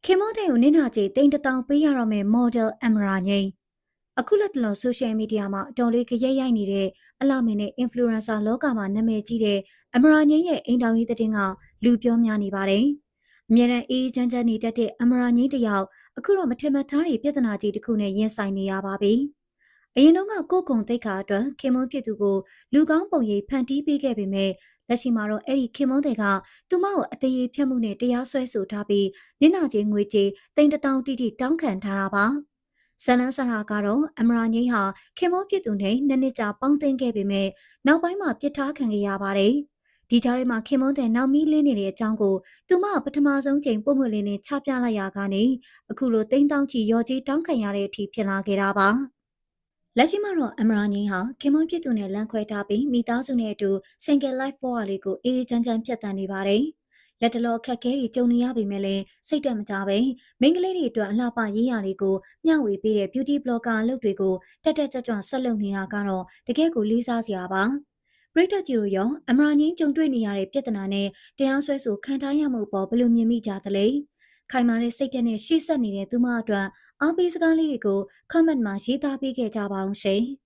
ခင်မောတဲ့ကိုနင်းနာကြီးတိန်တထောင်ပေးရတော့မယ်မော်ဒယ်အမရာငိမ့်အခုလက်တလောဆိုရှယ်မီဒီယာမှာအတော်လေးကြရိုက်ရိုက်နေတဲ့အလှမင်းနဲ့အင်ဖလူအန်ဆာလောကမှာနာမည်ကြီးတဲ့အမရာငိမ့်ရဲ့အိမ်တော်ကြီးတဲ့ကလူပြောများနေပါတယ်။အမြဲတမ်းအေးချမ်းချမ်းနေတတ်တဲ့အမရာငိမ့်တယောက်အခုတော့မထင်မှတ်ထားတဲ့ပြဿနာကြီးတစ်ခုနဲ့ရင်ဆိုင်နေရပါပြီ။အရင်တော့ကိုကုံတိတ်ခါအတွက်ခင်မွန်းဖြစ်သူကိုလူကောင်းပုံရိပ်ဖန်တီးပေးခဲ့ပေမဲ့လက်ရှိမှာတော့အဲ့ဒီခင်မွန်းတွေကသူမကိုအသေးဖြတ်မှုနဲ့တရားစွဲဆိုထားပြီးနင့်နာချင်းငွေကြေးတိန်တထောင်တိတိတောင်းခံထားတာပါဇလန်းဆရာကတော့အမရာငိမ့်ဟာခင်မွန်းဖြစ်သူနဲ့နှစ်ကြာပေါင်းသိမ်းခဲ့ပေမဲ့နောက်ပိုင်းမှာပြစ်ထားခံခဲ့ရပါတယ်ဒီကြားထဲမှာခင်မွန်းတဲ့နောက်မီးလင်းနေတဲ့အကြောင်းကိုသူမပထမဆုံးချိန်ပုံမှန်လေးနဲ့ချပြလိုက်ရကနေအခုလိုတိန်တောင်းချီရော်ကြီးတောင်းခံရတဲ့အထိဖြစ်လာခဲ့တာပါလက်ရှိမှာတော့အမရာငိမ့်ဟာခင်မွန်းဖြစ်သူနဲ့လမ်းခွဲထားပြီးမိသားစုနဲ့အတူ single life ဘဝလေးကိုအေးအေးချမ်းချမ်းဖြတ်သန်းနေပါတယ်။လက်တလောအခက်အခဲတွေကြုံနေရပေမဲ့လည်းစိတ်တက်မကြပဲမိန်းကလေးတွေအတွက်အလှပရေးရာတွေကိုမျှဝေပေးတဲ့ beauty blogger အလုပ်တွေကိုတက်တက်ကြွကြွဆက်လုပ်နေတာကတော့တကယ့်ကိုလေးစားစရာပါ။ပရိသတ်ကြီးတို့ရောအမရာငိမ့်ကြုံတွေ့နေရတဲ့ပြဿနာနဲ့တရားစွဲဆိုခံထားရမှုပေါ်ဘယ်လိုမြင်မိကြသလဲ။ခိုင်မာတဲ့စိတ်ဓာတ်နဲ့ရှေ့ဆက်နေတဲ့သူမအတွက်အားပေးစကားလေးတွေကို comment မှာရေးသားပေးခဲ့ကြပါအောင်ရှင်။